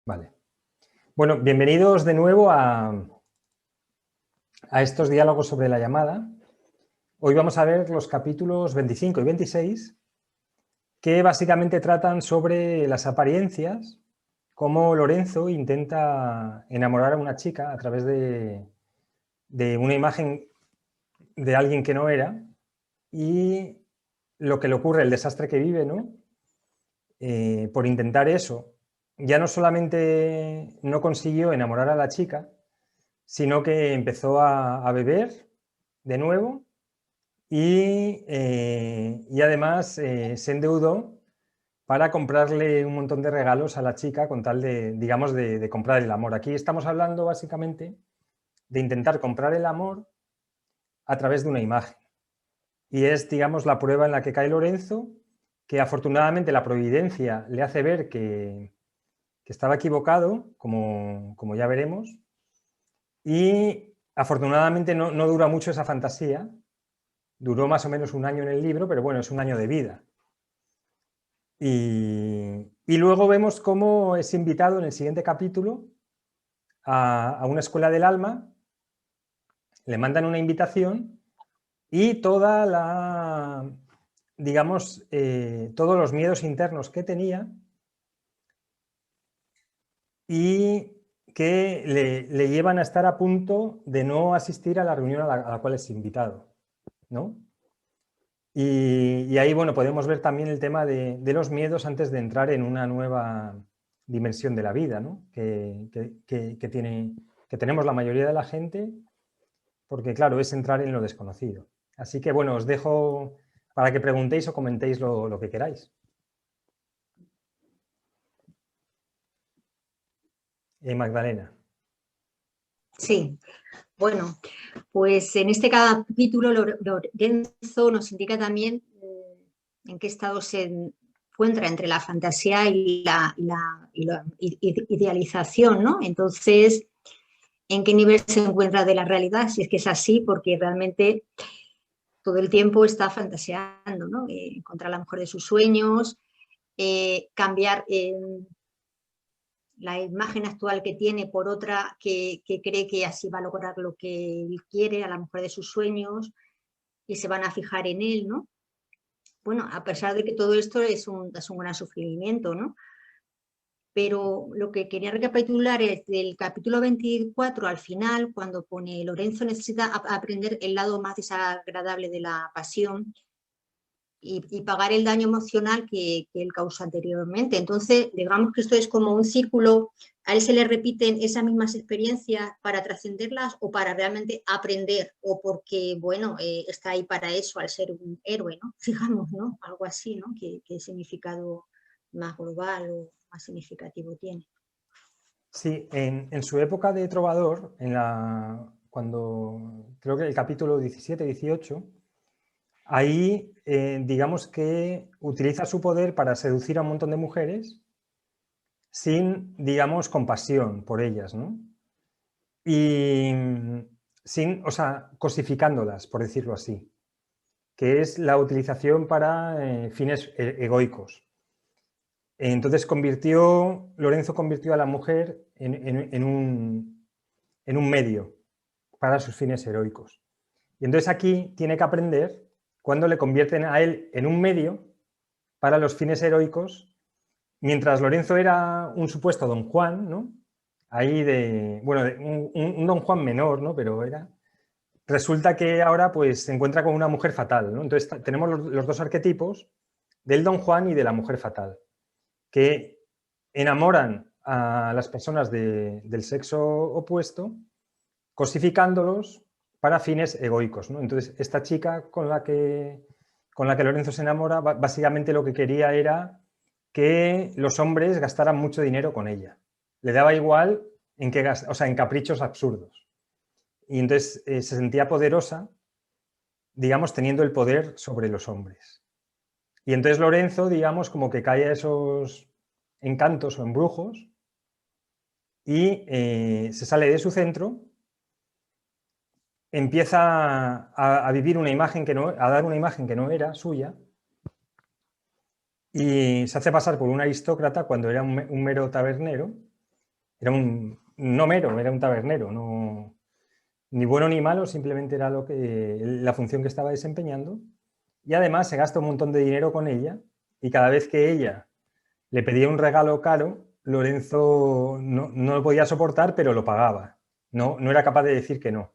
Vale. Bueno, bienvenidos de nuevo a estos diálogos sobre la llamada. Hoy vamos a ver los capítulos 25 y 26, que básicamente tratan sobre las apariencias, cómo Lorenzo intenta enamorar a una chica a través de una imagen de alguien que no era, y lo que le ocurre, el desastre que vive, ¿no? Por intentar eso. Ya no solamente no consiguió enamorar a la chica, sino que empezó a beber de nuevo y además se endeudó para comprarle un montón de regalos a la chica con tal de, digamos, de comprar el amor. Aquí estamos hablando básicamente de intentar comprar el amor a través de una imagen. Y es, digamos, la prueba en la que cae Lorenzo, que afortunadamente la providencia le hace ver que estaba equivocado, como ya veremos, y afortunadamente no dura mucho esa fantasía, duró más o menos un año en el libro, pero bueno, es un año de vida. Y luego vemos cómo es invitado en el siguiente capítulo a una escuela del alma, le mandan una invitación y toda la, digamos, todos los miedos internos que tenía y que le llevan a estar a punto de no asistir a la reunión a la cual es invitado, ¿no? Y ahí, bueno, podemos ver también el tema de los miedos antes de entrar en una nueva dimensión de la vida, ¿no? que tenemos la mayoría de la gente, porque claro, es entrar en lo desconocido. Así que, bueno, os dejo para que preguntéis o comentéis lo que queráis. Magdalena. Sí, bueno, pues en este capítulo Lorenzo nos indica también en qué estado se encuentra entre la fantasía y la idealización, ¿no? Entonces, ¿en qué nivel se encuentra de la realidad? Si es que es así, porque realmente todo el tiempo está fantaseando, ¿no? Encontrar a la mujer de sus sueños, cambiar la imagen actual que tiene por otra que cree que así va a lograr lo que él quiere, a la mujer de sus sueños, y se van a fijar en él, ¿no? Bueno, a pesar de que todo esto es un gran sufrimiento, ¿no? Pero lo que quería recapitular es del capítulo 24 al final, cuando pone Lorenzo necesita aprender el lado más desagradable de la pasión y pagar el daño emocional que él causó anteriormente. Entonces, digamos que esto es como un círculo, a él se le repiten esas mismas experiencias para trascenderlas o para realmente aprender, o porque, bueno, está ahí para eso, al ser un héroe, ¿no? Fijamos, ¿no? Algo así, ¿no? ¿Qué significado más global o más significativo tiene? Sí, en su época de trovador, cuando creo que el capítulo 17-18, ahí, digamos que utiliza su poder para seducir a un montón de mujeres sin, digamos, compasión por ellas, ¿no? Y sin, o sea, cosificándolas, por decirlo así, que es la utilización para fines egoicos. Entonces Lorenzo convirtió a la mujer en un medio para sus fines heroicos. Y entonces aquí tiene que aprender cuando le convierten a él en un medio para los fines heroicos, mientras Lorenzo era un supuesto don Juan, ¿no? Ahí bueno, un don Juan menor, ¿no? Pero resulta que ahora pues se encuentra con una mujer fatal, ¿no? Entonces tenemos los dos arquetipos del don Juan y de la mujer fatal, que enamoran a las personas del sexo opuesto, cosificándolos para fines egoicos, ¿no? Entonces, esta chica con la que Lorenzo se enamora, básicamente lo que quería era que los hombres gastaran mucho dinero con ella. Le daba igual en caprichos absurdos. Y entonces se sentía poderosa, digamos, teniendo el poder sobre los hombres. Y entonces Lorenzo, digamos, como que cae a esos encantos o embrujos y se sale de su centro, empieza a vivir una imagen a dar una imagen que no era suya y se hace pasar por un aristócrata cuando era un mero tabernero Era un mero, era un tabernero, no, ni bueno ni malo, simplemente era la función que estaba desempeñando. Y además se gasta un montón de dinero con ella, y cada vez que ella le pedía un regalo caro, Lorenzo no lo podía soportar, pero lo pagaba. No era capaz de decir que no.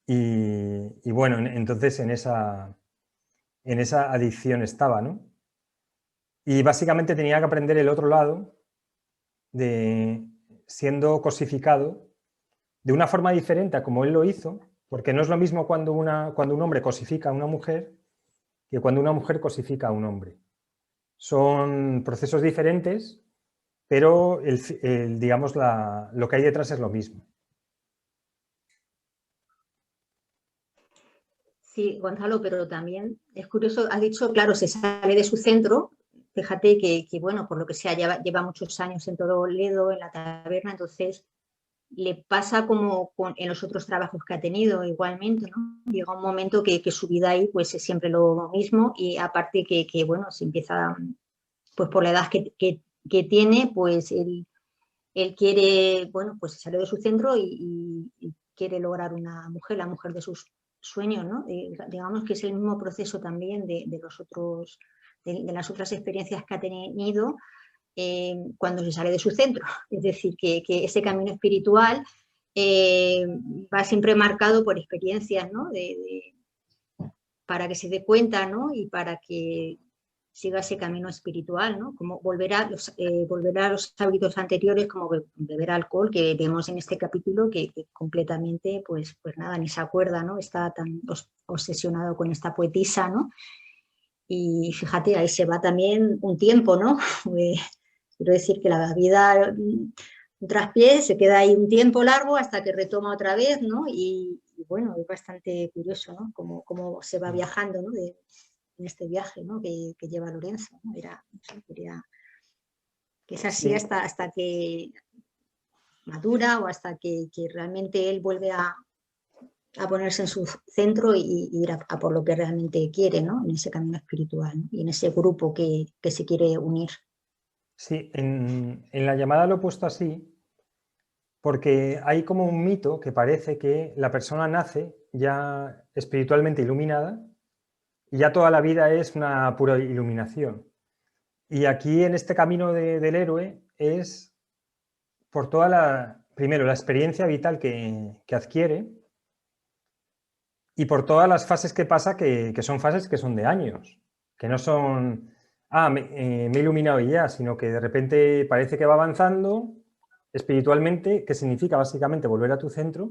Y bueno, entonces en esa adicción estaba, ¿no? Y básicamente tenía que aprender el otro lado, de siendo cosificado de una forma diferente a como él lo hizo, porque no es lo mismo cuando un hombre cosifica a una mujer que cuando una mujer cosifica a un hombre. Son procesos diferentes, pero digamos lo que hay detrás es lo mismo. Sí, Gonzalo, pero también es curioso, has dicho, claro, se sale de su centro, fíjate que bueno, por lo que sea, lleva muchos años en Toledo, en la taberna, entonces le pasa como en los otros trabajos que ha tenido igualmente, ¿no? Llega un momento que su vida ahí pues es siempre lo mismo y aparte que bueno, se empieza, pues por la edad que tiene, pues él quiere, bueno, pues se sale de su centro y quiere lograr una mujer, la mujer de sus sueños, ¿no? Digamos que es el mismo proceso también de los otros, de las otras experiencias que ha tenido cuando se sale de su centro. Es decir, que ese camino espiritual va siempre marcado por experiencias, ¿no? Para que se dé cuenta, ¿no? Y para que siga ese camino espiritual, ¿no? Como volver a los hábitos anteriores, como beber alcohol, que vemos en este capítulo que completamente, pues nada, ni se acuerda, ¿no? Está tan obsesionado con esta poetisa, ¿no? Y fíjate, ahí se va también un tiempo, ¿no? Quiero decir que la vida un traspié, se queda ahí un tiempo largo hasta que retoma otra vez, ¿no? Y bueno, es bastante curioso, ¿no? Cómo se va viajando, ¿no? En este viaje, ¿no? Que lleva Lorenzo, ¿no? Que es así Sí, hasta que madura o hasta que realmente él vuelve a ponerse en su centro y ir a por lo que realmente quiere, ¿no? En ese camino espiritual, ¿no? Y en ese grupo que se quiere unir. sí, en la llamada lo he puesto así, porque hay como un mito que parece que la persona nace ya espiritualmente iluminada y ya toda la vida es una pura iluminación. Y aquí en este camino del héroe es por primero, la experiencia vital que adquiere y por todas las fases que pasa, que son fases que son de años, que no son, me he iluminado y ya, sino que de repente parece que va avanzando espiritualmente, que significa básicamente volver a tu centro,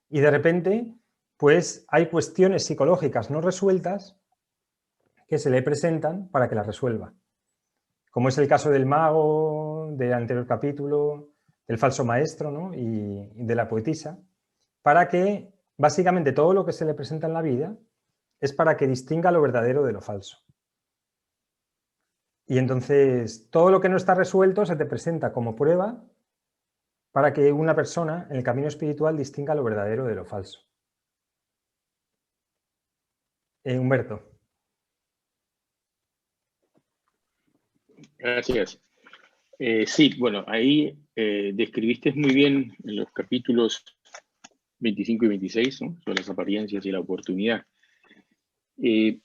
y de repente, pues hay cuestiones psicológicas no resueltas que se le presentan para que las resuelva. Como es el caso del mago, del anterior capítulo, del falso maestro, ¿no? y de la poetisa, para que básicamente todo lo que se le presenta en la vida es para que distinga lo verdadero de lo falso. Y entonces todo lo que no está resuelto se te presenta como prueba para que una persona en el camino espiritual distinga lo verdadero de lo falso. Humberto. Gracias. Sí, bueno, ahí describiste muy bien en los capítulos 25 y 26, ¿no? Sobre las apariencias y la oportunidad. En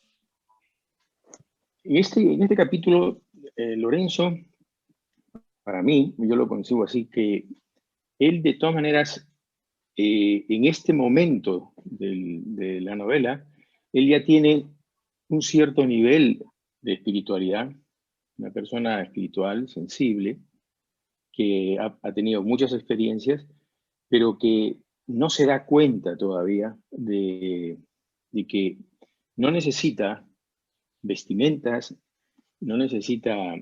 este capítulo, Lorenzo, para mí, yo lo concibo así, que él de todas maneras, en este momento de la novela, él ya tiene un cierto nivel de espiritualidad, una persona espiritual, sensible, que ha tenido muchas experiencias, pero que no se da cuenta todavía de que no necesita vestimentas, no necesita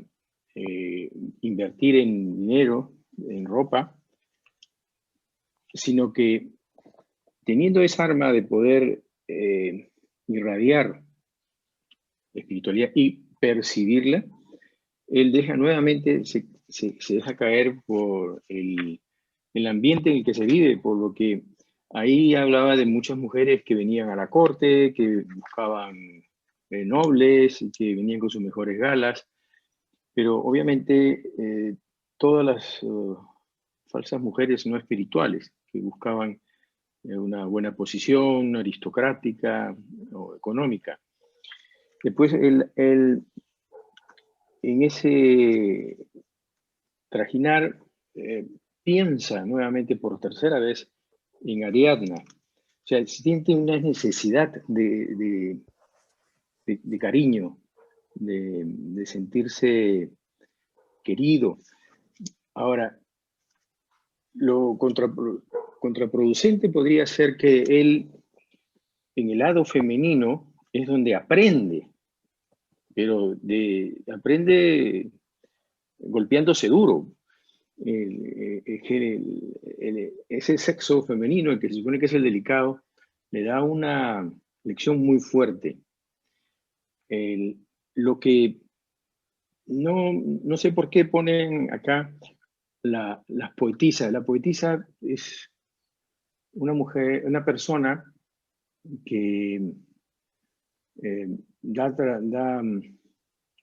invertir en dinero, en ropa, sino que teniendo esa arma de poder irradiar espiritualidad y percibirla, él deja nuevamente, se deja caer por el ambiente en el que se vive, por lo que ahí hablaba de muchas mujeres que venían a la corte, que buscaban nobles, que venían con sus mejores galas, pero obviamente todas las falsas mujeres no espirituales que buscaban una buena posición aristocrática o económica. Después, en ese trajinar, piensa nuevamente por tercera vez en Ariadna. O sea, siente una necesidad de cariño, de sentirse querido. Ahora, lo contraproducente podría ser que él, en el lado femenino, es donde aprende, pero aprende golpeándose duro. Ese sexo femenino, el que se supone que es el delicado, le da una lección muy fuerte. Lo que no sé por qué ponen acá las poetisas. La poetisa es una mujer, una persona que da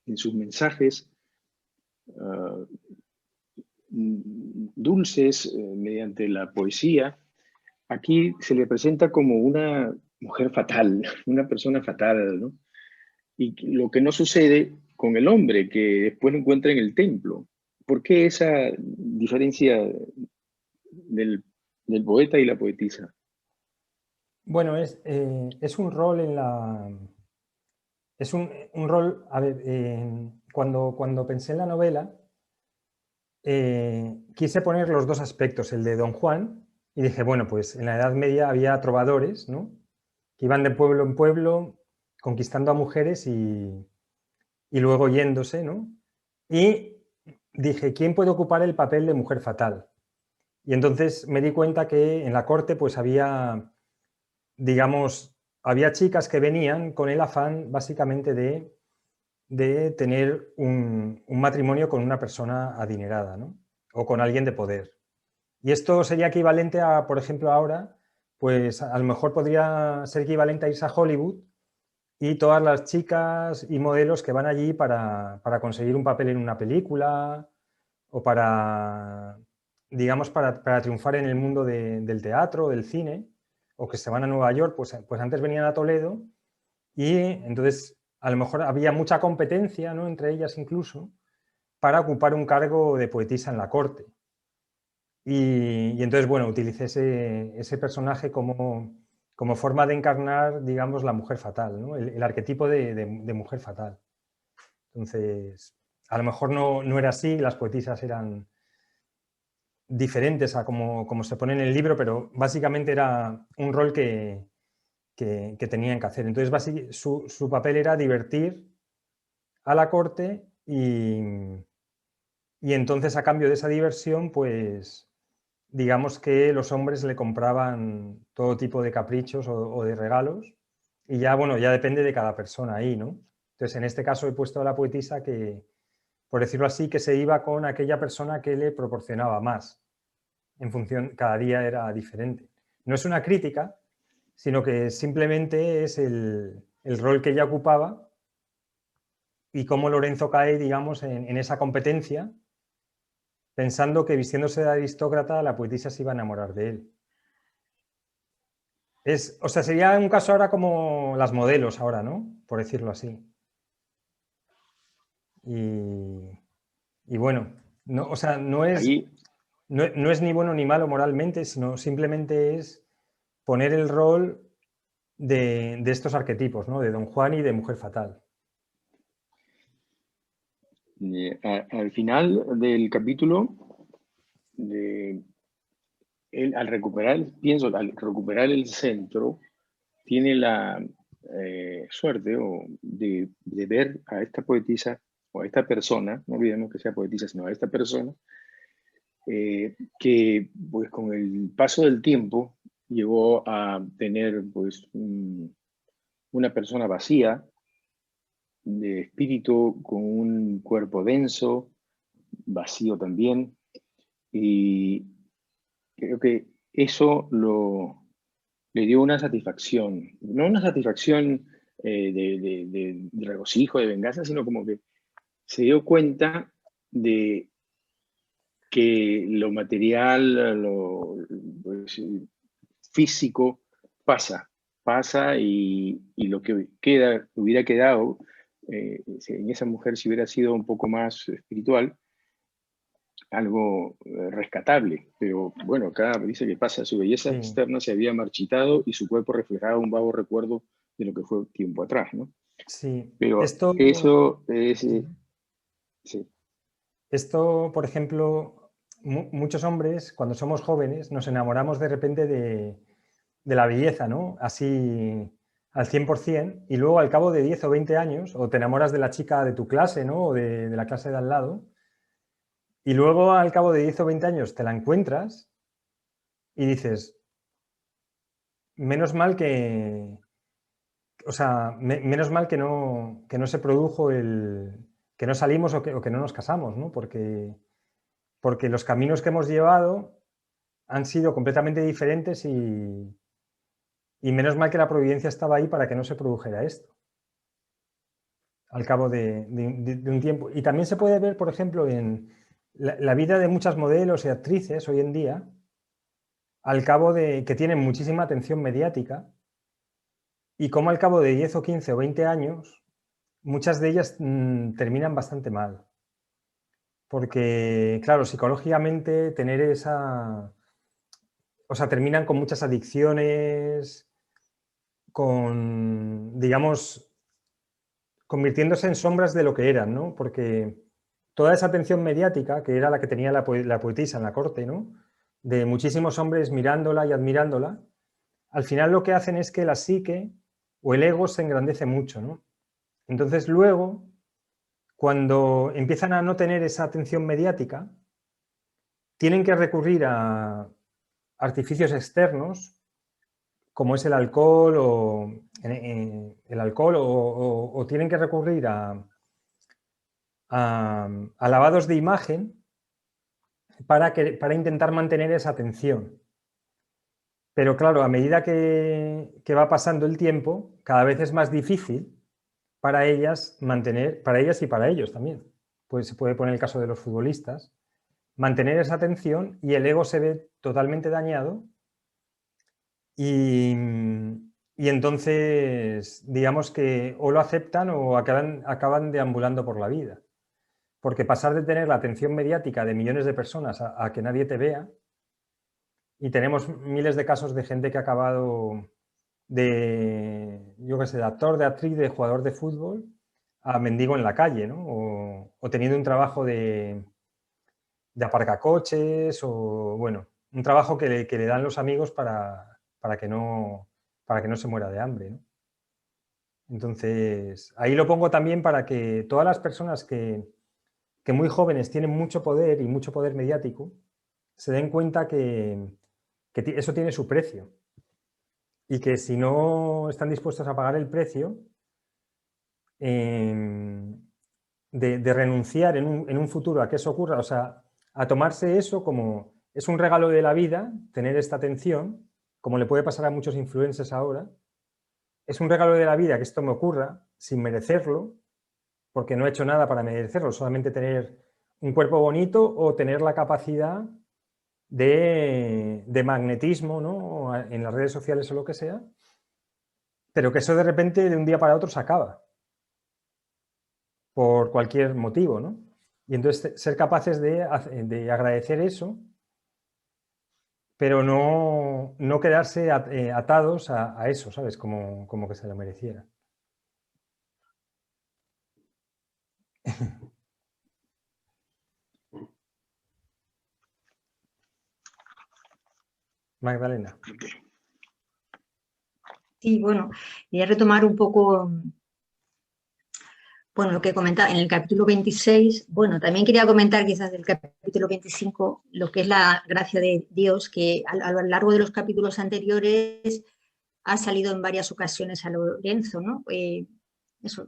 en sus mensajes dulces mediante la poesía. Aquí se le presenta como una mujer fatal, una persona fatal, ¿no? Y lo que no sucede con el hombre, que después lo encuentra en el templo. ¿Por qué esa diferencia del poeta y la poetisa? Bueno, es un rol en la... Es un rol, a ver, cuando pensé en la novela, quise poner los dos aspectos, el de Don Juan, y dije, bueno, pues en la Edad Media había trovadores, ¿no?, que iban de pueblo en pueblo conquistando a mujeres y luego yéndose, ¿no? Y dije, ¿quién puede ocupar el papel de mujer fatal? Y entonces me di cuenta que en la corte pues había, digamos, había chicas que venían con el afán básicamente de tener un matrimonio con una persona adinerada, ¿no?, o con alguien de poder. Y esto sería equivalente a, por ejemplo, ahora, pues a lo mejor podría ser equivalente a irse a Hollywood y todas las chicas y modelos que van allí para conseguir un papel en una película o para, digamos, para triunfar en el mundo del teatro, del cine, o que se van a Nueva York, pues antes venían a Toledo y entonces a lo mejor había mucha competencia, ¿no?, entre ellas incluso, para ocupar un cargo de poetisa en la corte. Y entonces, bueno, utilicé ese personaje como forma de encarnar, digamos, la mujer fatal, ¿no?, el arquetipo de mujer fatal. Entonces, a lo mejor no era así, las poetisas eran diferentes a como se pone en el libro, pero básicamente era un rol que tenían que hacer. Entonces, su papel era divertir a la corte y entonces, a cambio de esa diversión, pues digamos que los hombres le compraban todo tipo de caprichos o de regalos y ya, bueno, ya depende de cada persona ahí, ¿no? Entonces, en este caso he puesto a la poetisa que, por decirlo así, que se iba con aquella persona que le proporcionaba más. En función, cada día era diferente. No es una crítica, sino que simplemente es el rol que ella ocupaba y cómo Lorenzo cae, digamos, en esa competencia, pensando que vistiéndose de aristócrata la poetisa se iba a enamorar de él. O sea, sería un caso ahora como las modelos ahora, ¿no?, por decirlo así. Y bueno, o sea, no es ni bueno ni malo moralmente, sino simplemente es poner el rol de estos arquetipos, ¿no?, de Don Juan y de mujer fatal. Al final del capítulo, él, al recuperar el centro, tiene la suerte de ver a esta poetisa o a esta persona, no olvidemos que sea poetisa, sino a esta persona, que pues con el paso del tiempo llegó a tener pues una persona vacía de espíritu, con un cuerpo denso, vacío también, y creo que eso le dio una satisfacción, no una satisfacción de regocijo, de venganza, sino como que se dio cuenta de que lo material, pues, físico pasa y lo que hubiera quedado en esa mujer, si hubiera sido un poco más espiritual, algo rescatable. Pero bueno, acá dice que pasa, su belleza externa se había marchitado y su cuerpo reflejaba un vago recuerdo de lo que fue tiempo atrás, ¿no? Sí. Pero Esto, eso es... sí. Esto, por ejemplo, muchos hombres, cuando somos jóvenes, nos enamoramos de repente de la belleza, ¿no? Así al 100%, y luego al cabo de 10 o 20 años, o te enamoras de la chica de tu clase, ¿no? O de la clase de al lado, y luego al cabo de 10 o 20 años te la encuentras y dices, menos mal que, o sea, menos mal que no se produjo que no salimos o que no nos casamos, ¿no? Porque los caminos que hemos llevado han sido completamente diferentes y menos mal que la providencia estaba ahí para que no se produjera esto al cabo de un tiempo. Y también se puede ver, por ejemplo, en la vida de muchas modelos y actrices hoy en día, al cabo de que tienen muchísima atención mediática, y cómo al cabo de 10 o 15 o 20 años, muchas de ellas terminan bastante mal. Porque, claro, psicológicamente tener esa... O sea, terminan con muchas adicciones, con, digamos, convirtiéndose en sombras de lo que eran, ¿no? Porque toda esa atención mediática, que era la que tenía la poetisa en la corte, ¿no? De muchísimos hombres mirándola y admirándola, al final lo que hacen es que la psique o el ego se engrandece mucho, ¿no? Entonces luego, cuando empiezan a no tener esa atención mediática, tienen que recurrir a artificios externos, como es el alcohol o tienen que recurrir a lavados de imagen para intentar mantener esa atención. Pero claro, a medida que va pasando el tiempo, cada vez es más difícil para ellas mantener, para ellas y para ellos también. Pues se puede poner el caso de los futbolistas, mantener esa atención y el ego se ve totalmente dañado y entonces digamos que o lo aceptan o acaban deambulando por la vida. Porque pasar de tener la atención mediática de millones de personas a que nadie te vea, y tenemos miles de casos de gente que ha acabado de, yo qué sé, de actor, de actriz, de jugador de fútbol, a mendigo en la calle, ¿no? O teniendo un trabajo de aparcacoches, o bueno, un trabajo que le dan los amigos para que no se muera de hambre, ¿no? Entonces, ahí lo pongo también para que todas las personas que muy jóvenes tienen mucho poder y mucho poder mediático, se den cuenta que eso tiene su precio y que si no están dispuestos a pagar el precio de renunciar en un futuro a que eso ocurra, o sea, a tomarse eso como es un regalo de la vida, tener esta atención, como le puede pasar a muchos influencers ahora, es un regalo de la vida que esto me ocurra sin merecerlo, porque no he hecho nada para merecerlo, solamente tener un cuerpo bonito o tener la capacidad de magnetismo, ¿no? En las redes sociales o lo que sea, pero que eso de repente de un día para otro se acaba por cualquier motivo, ¿no? Y entonces ser capaces de agradecer eso, pero no quedarse atados a eso, ¿sabes? Como que se lo mereciera. Magdalena. Sí, bueno, voy a retomar un poco, bueno, lo que comentaba en el capítulo 26. Bueno, también quería comentar quizás del capítulo 25 lo que es la gracia de Dios, que a lo largo de los capítulos anteriores ha salido en varias ocasiones a Lorenzo, ¿no? Eso,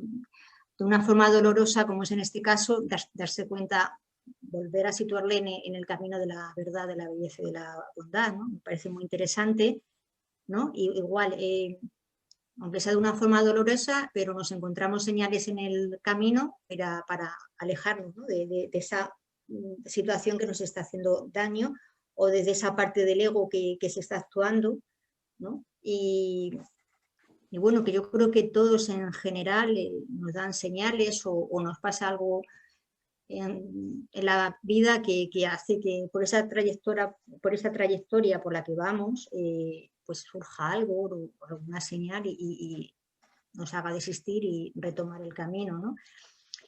de una forma dolorosa, como es en este caso, darse cuenta, volver a situarle en el camino de la verdad, de la belleza y de la bondad, ¿no? Me parece muy interesante, ¿no? Y igual, aunque sea de una forma dolorosa, pero nos encontramos señales en el camino para alejarnos, ¿no? de esa situación que nos está haciendo daño, o desde esa parte del ego que se está actuando, ¿no? Y bueno, que yo creo que todos en general nos dan señales o nos pasa algo en la vida que hace que por esa trayectoria por la que vamos, pues surja algo o alguna señal y nos haga desistir y retomar el camino, ¿no?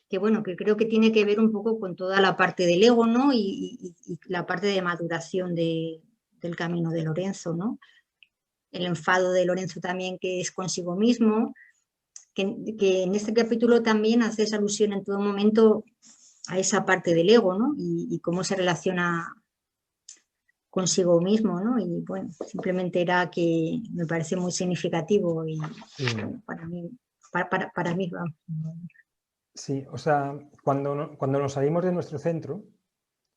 Que bueno, que creo que tiene que ver un poco con toda la parte del ego, ¿no? Y la parte de maduración del camino de Lorenzo, ¿no? El enfado de Lorenzo también, que es consigo mismo, que en este capítulo también haces alusión en todo momento a esa parte del ego, ¿no? Y cómo se relaciona consigo mismo, ¿no? Y bueno, simplemente era que me parece muy significativo y bueno, para mí, vamos. Sí, o sea, cuando nos salimos de nuestro centro,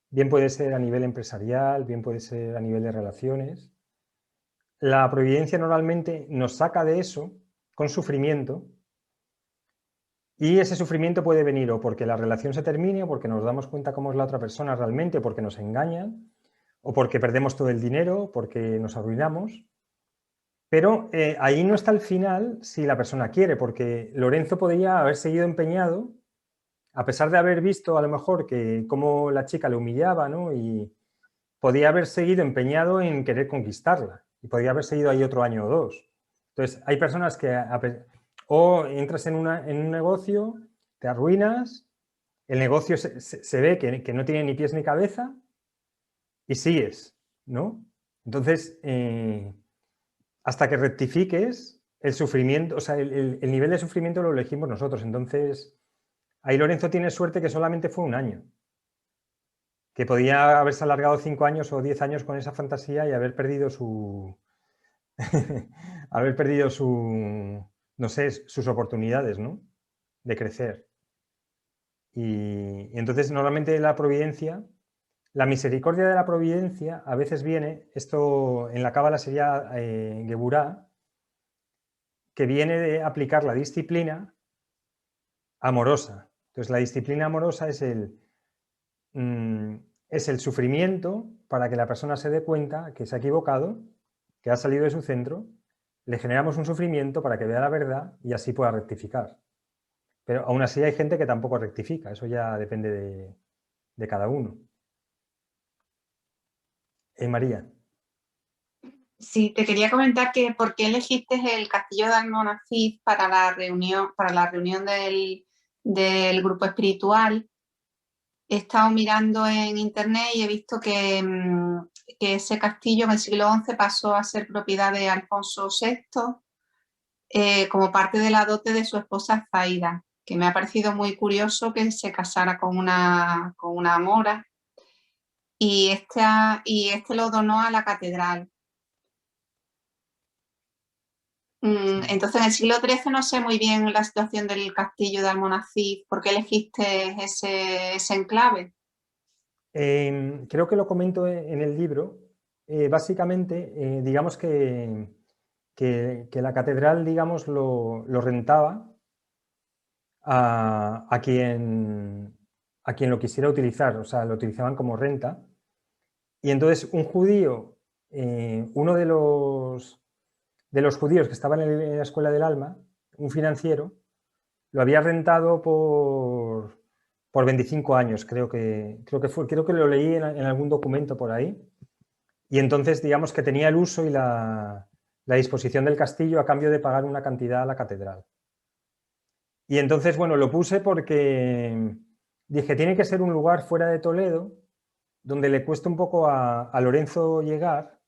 bien puede ser a nivel empresarial, bien puede ser a nivel de relaciones, la providencia normalmente nos saca de eso con sufrimiento, y ese sufrimiento puede venir o porque la relación se termine, o porque nos damos cuenta cómo es la otra persona realmente, o porque nos engañan, o porque perdemos todo el dinero, porque nos arruinamos. Pero ahí no está el final si la persona quiere, porque Lorenzo podría haber seguido empeñado, a pesar de haber visto a lo mejor que cómo la chica le humillaba, ¿no? Y podía haber seguido empeñado en querer conquistarla, y podría haber seguido ahí otro año o dos. Entonces, hay personas que o entras en un negocio, te arruinas, el negocio se ve que no tiene ni pies ni cabeza y sigues, ¿no? Entonces, hasta que rectifiques, el sufrimiento, o sea, el nivel de sufrimiento lo elegimos nosotros. Entonces, ahí Lorenzo tiene suerte que solamente fue un año, que podía haberse alargado 5 años o 10 años con esa fantasía y haber perdido haber perdido no sé, sus oportunidades, ¿no? De crecer. Y entonces, normalmente la providencia, la misericordia de la providencia a veces viene, esto en la cábala sería Geburá, que viene de aplicar la disciplina amorosa. Entonces, la disciplina amorosa es el sufrimiento para que la persona se dé cuenta que se ha equivocado, que ha salido de su centro, le generamos un sufrimiento para que vea la verdad y así pueda rectificar. Pero aún así hay gente que tampoco rectifica, eso ya depende de cada uno. María. Sí, te quería comentar que por qué elegiste el castillo de Almonacid para la reunión del grupo espiritual. He estado mirando en internet y he visto que ese castillo en el siglo XI pasó a ser propiedad de Alfonso VI como parte de la dote de su esposa Zaida, que me ha parecido muy curioso que se casara con una mora, y este lo donó a la catedral. Entonces, en el siglo XIII no sé muy bien la situación del castillo de Almonacid. ¿Por qué elegiste ese enclave? Creo que lo comento en el libro. Básicamente, digamos que la catedral, digamos, lo rentaba a quien lo quisiera utilizar, o sea, lo utilizaban como renta. Y entonces un judío, uno de los judíos que estaban en la Escuela del Alma, un financiero, lo había rentado por 25 años, creo que lo leí en algún documento por ahí. Y entonces, digamos que tenía el uso y la disposición del castillo a cambio de pagar una cantidad a la catedral. Y entonces, bueno, lo puse porque dije, tiene que ser un lugar fuera de Toledo, donde le cueste un poco a Lorenzo llegar,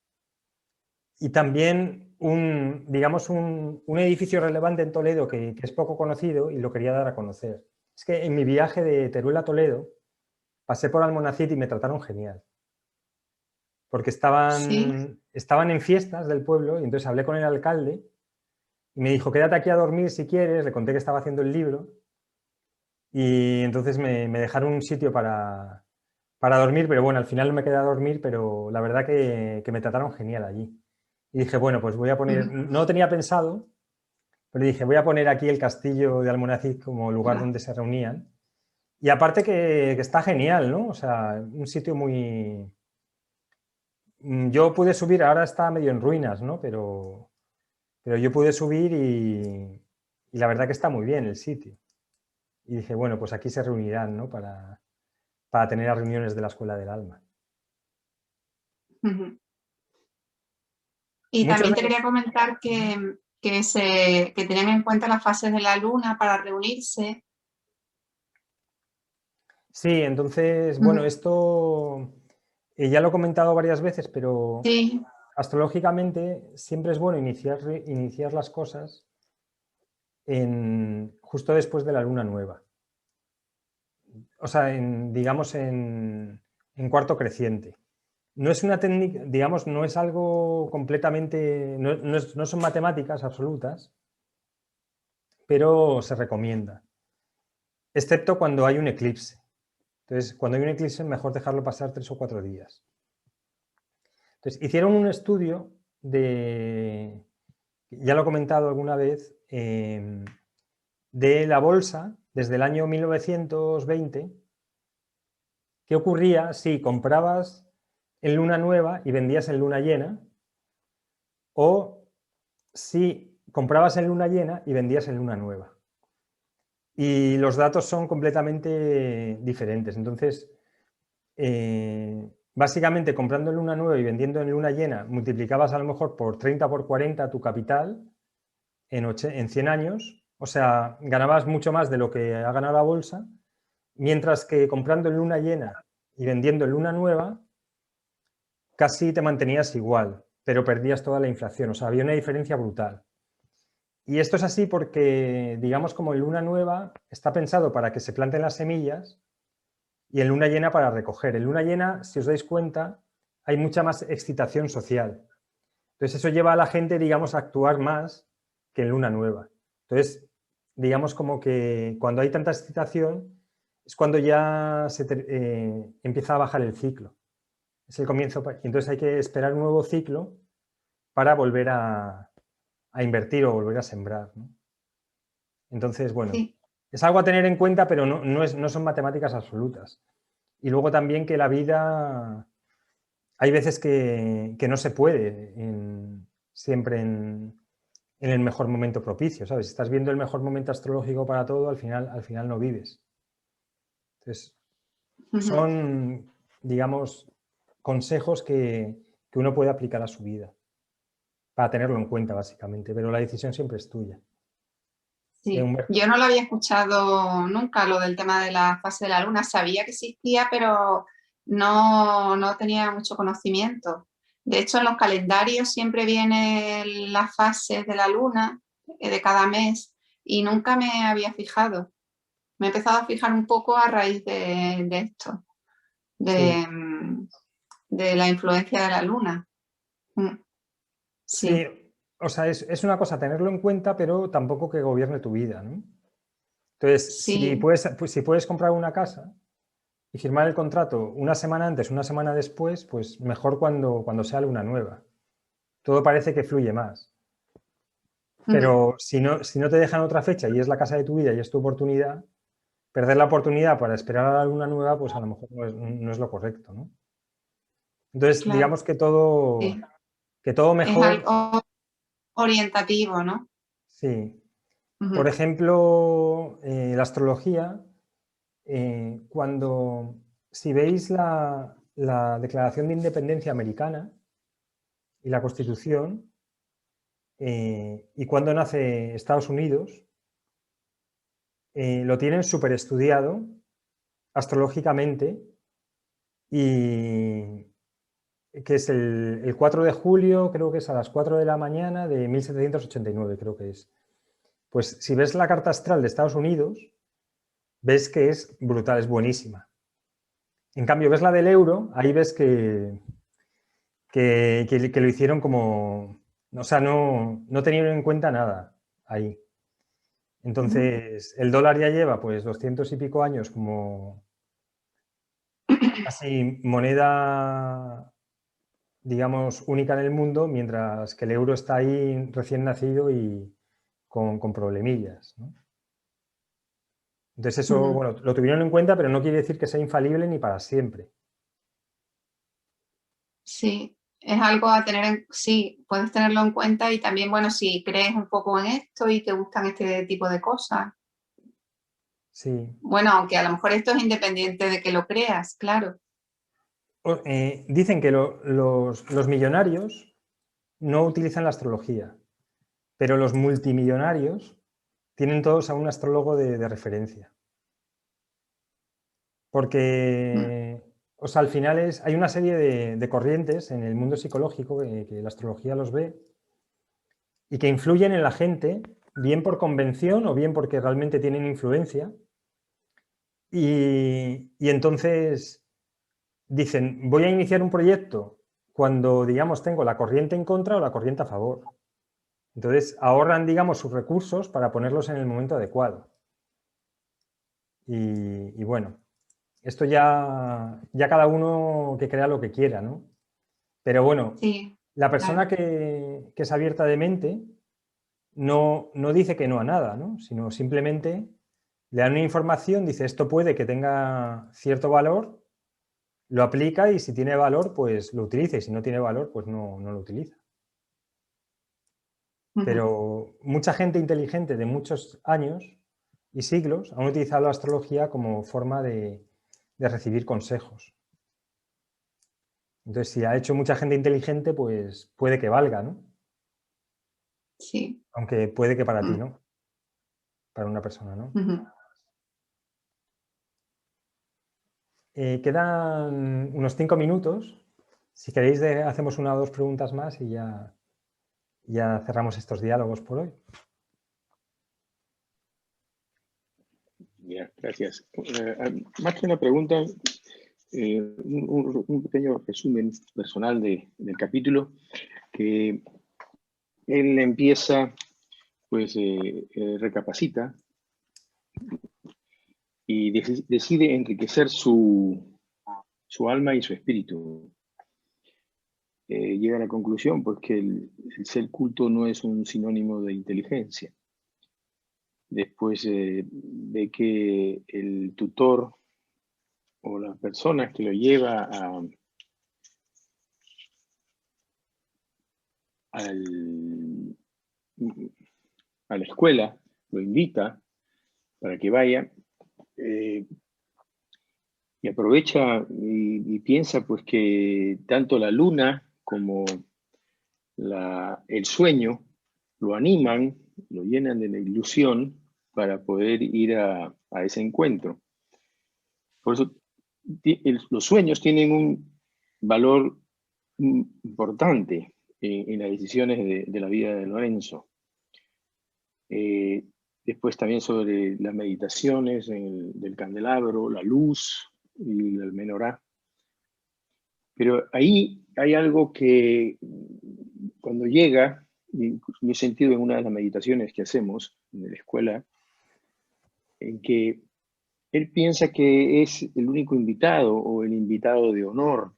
y también digamos un edificio relevante en Toledo que es poco conocido y lo quería dar a conocer. Es que en mi viaje de Teruel a Toledo pasé por Almonacid y me trataron genial. Porque estaban en fiestas del pueblo y entonces hablé con el alcalde y me dijo, quédate aquí a dormir si quieres. Le conté que estaba haciendo el libro y entonces me dejaron un sitio para dormir, pero bueno, al final no me quedé a dormir, pero la verdad que me trataron genial allí. Y dije, bueno, pues voy a poner, no lo tenía pensado, pero dije, voy a poner aquí el castillo de Almonacid como lugar donde se reunían. Y aparte que está genial, ¿no? O sea, un sitio muy... Yo pude subir, ahora está medio en ruinas, ¿no? Pero yo pude subir y la verdad que está muy bien el sitio. Y dije, bueno, pues aquí se reunirán, ¿no? Para tener las reuniones de la Escuela del Alma. Y Muchos también de te quería comentar que tenían en cuenta las fases de la luna para reunirse. Sí, entonces, bueno, esto ya lo he comentado varias veces, pero Sí. astrológicamente siempre es bueno iniciar las cosas justo después de la luna nueva. O sea, digamos en cuarto creciente. No es una técnica, digamos, no es algo completamente, no son matemáticas absolutas, pero se recomienda, excepto cuando hay un eclipse. Entonces, cuando hay un eclipse, mejor dejarlo pasar 3 o 4 días. Entonces, hicieron un estudio ya lo he comentado alguna vez, de la bolsa desde el año 1920. ¿Qué ocurría si comprabas en luna nueva y vendías en luna llena? O si comprabas en luna llena y vendías en luna nueva. Y los datos son completamente diferentes. Entonces, básicamente comprando en luna nueva y vendiendo en luna llena, multiplicabas a lo mejor por 30 por 40 tu capital en 100 años. O sea, ganabas mucho más de lo que ha ganado la bolsa, mientras que comprando en luna llena y vendiendo en luna nueva, casi te mantenías igual, pero perdías toda la inflación. O sea, había una diferencia brutal. Y esto es así porque, digamos, como en luna nueva está pensado para que se planten las semillas y en luna llena para recoger. En luna llena, si os dais cuenta, hay mucha más excitación social. Entonces eso lleva a la gente, digamos, a actuar más que en luna nueva. Entonces, digamos como que cuando hay tanta excitación es cuando ya empieza a bajar el ciclo. Es el comienzo. Y entonces hay que esperar un nuevo ciclo para volver a invertir o volver a sembrar, ¿no? Entonces, bueno, Sí. es algo a tener en cuenta, pero no son matemáticas absolutas. Y luego también que la vida, hay veces que no se puede siempre en el mejor momento propicio, ¿sabes? Si estás viendo el mejor momento astrológico para todo, al final no vives. Entonces, son, digamos, consejos que uno puede aplicar a su vida para tenerlo en cuenta, básicamente, pero la decisión siempre es tuya. Sí. Humberto. Yo no lo había escuchado nunca, lo del tema de la fase de la luna. Sabía que existía, pero no tenía mucho conocimiento. De hecho, en los calendarios siempre vienen las fases de la luna de cada mes y nunca me había fijado. Me he empezado a fijar un poco a raíz de esto, de la influencia de la luna. Sí. Sí, o sea, es una cosa tenerlo en cuenta, pero tampoco que gobierne tu vida, ¿no? Entonces, Sí. si puedes comprar una casa y firmar el contrato una semana antes, una semana después, pues mejor cuando sea luna nueva. Todo parece que fluye más. Pero si no te dejan otra fecha y es la casa de tu vida y es tu oportunidad, perder la oportunidad para esperar a la luna nueva, pues a lo mejor no es lo correcto, ¿no? Entonces, Claro. digamos que todo Es mejor. algo orientativo, ¿no? Sí. Por ejemplo, la astrología, si veis la Declaración de Independencia Americana y la Constitución, y cuando nace Estados Unidos, lo tienen súper estudiado astrológicamente, y que es el 4 de julio, creo que es a las 4 de la mañana de 1789, creo que es. Pues si ves la carta astral de Estados Unidos, ves que es brutal, es buenísima. En cambio, ves la del euro, ahí ves que lo hicieron como... O sea, no tenieron en cuenta nada ahí. Entonces, el dólar ya lleva pues 200 y pico años como casi moneda, digamos, única en el mundo, mientras que el euro está ahí recién nacido y con problemillas, ¿no? Entonces eso, bueno, lo tuvieron en cuenta, pero no quiere decir que sea infalible ni para siempre. Sí, es algo a tener en, sí, puedes tenerlo en cuenta y también, bueno, si crees un poco en esto y te gustan este tipo de cosas. Sí. Bueno, aunque a lo mejor esto es independiente de que lo creas, claro. Dicen que los millonarios no utilizan la astrología, pero los multimillonarios tienen todos a un astrólogo de referencia. Porque, o sea, al final hay una serie de corrientes en el mundo psicológico que la astrología los ve y que influyen en la gente, bien por convención o bien porque realmente tienen influencia. Y entonces dicen, voy a iniciar un proyecto cuando, digamos, tengo la corriente en contra o la corriente a favor. Entonces ahorran, digamos, sus recursos para ponerlos en el momento adecuado. Y bueno, esto ya cada uno que crea lo que quiera, ¿no? Pero bueno, Sí, la persona claro. que es abierta de mente no dice que no a nada, ¿no? Sino simplemente le dan una información, dice esto puede que tenga cierto valor, lo aplica y si tiene valor, pues lo utiliza y si no tiene valor, pues no lo utiliza. Pero mucha gente inteligente de muchos años y siglos han utilizado la astrología como forma de recibir consejos. Entonces, si ha hecho mucha gente inteligente, pues puede que valga, ¿no? Sí. Aunque puede que para ti no, para una persona, ¿no? Quedan unos 5 minutos. Si queréis, hacemos una o dos preguntas más y ya cerramos estos diálogos por hoy. Ya, gracias. Más que una pregunta, un pequeño resumen personal del capítulo, que él empieza, pues recapacita y decide enriquecer su alma y su espíritu. Llega a la conclusión, pues, que el ser culto no es un sinónimo de inteligencia. Después ve que el tutor o la persona que lo lleva a la escuela, lo invita para que vaya y aprovecha y piensa pues que tanto la luna como el sueño lo animan, lo llenan de la ilusión para poder ir a ese encuentro. Por eso los sueños tienen un valor importante en las decisiones de la vida de Lorenzo. Después también sobre las meditaciones del candelabro, la luz y el menorá. Pero ahí hay algo que cuando llega, y me he sentido en una de las meditaciones que hacemos en la escuela, en que él piensa que es el único invitado o el invitado de honor,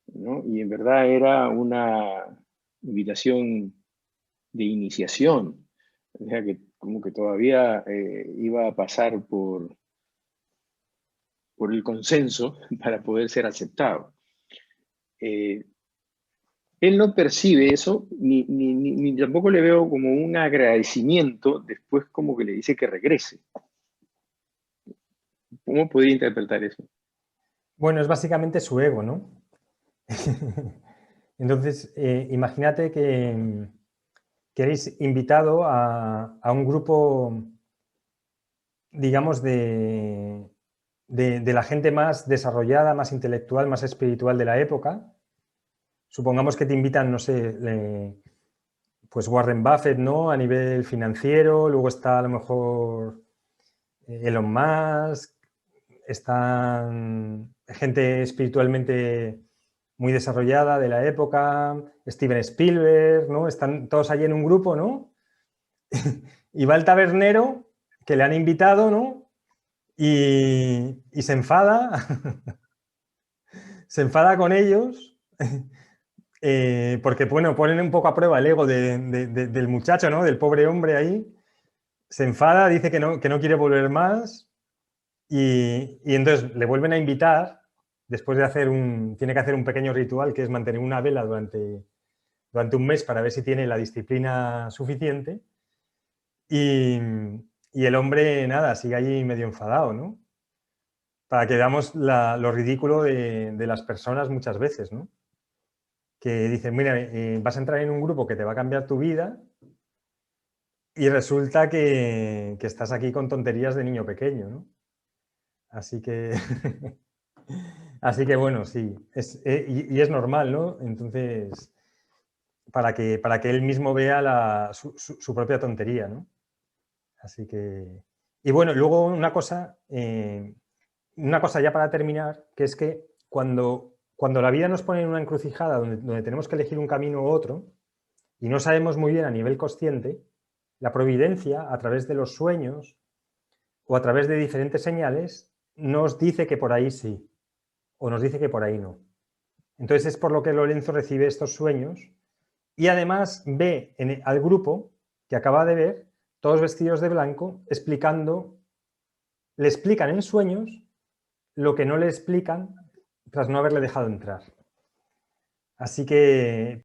¿no? Y en verdad era una invitación de iniciación, o sea que como que todavía iba a pasar por el consenso para poder ser aceptado. Él no percibe eso, ni tampoco le veo como un agradecimiento después como que le dice que regrese. ¿Cómo podría interpretar eso? Bueno, es básicamente su ego, ¿no? Entonces, imagínate que eres invitado a un grupo, digamos, de la gente más desarrollada, más intelectual, más espiritual de la época. Supongamos que te invitan, no sé, pues Warren Buffett, ¿no? A nivel financiero, luego está a lo mejor Elon Musk, están gente espiritualmente muy desarrollada de la época, Steven Spielberg, ¿no? Están todos allí en un grupo, ¿no? Y va el tabernero que le han invitado, ¿no? Y se enfada, se enfada con ellos, porque, bueno, ponen un poco a prueba el ego del muchacho, ¿no? Del pobre hombre ahí. Se enfada, dice que no quiere volver más Y entonces le vuelven a invitar, después de hacer tiene que hacer un pequeño ritual que es mantener una vela durante un mes para ver si tiene la disciplina suficiente. Y el hombre, nada, sigue allí medio enfadado, ¿no? Para que veamos lo ridículo de las personas muchas veces, ¿no? Que dicen, mira, vas a entrar en un grupo que te va a cambiar tu vida y resulta que estás aquí con tonterías de niño pequeño, ¿no? Así que, así que bueno, sí, y es normal, ¿no? Entonces, para que él mismo vea su propia tontería, ¿no? Así que, y bueno, luego una cosa ya para terminar, que es que cuando la vida nos pone en una encrucijada donde tenemos que elegir un camino u otro y no sabemos muy bien a nivel consciente, la providencia, a través de los sueños o a través de diferentes señales, nos dice que por ahí sí o nos dice que por ahí no. Entonces es por lo que Lorenzo recibe estos sueños y además ve al grupo que acaba de ver, todos vestidos de blanco, le explican en sueños lo que no le explican tras no haberle dejado entrar. Así que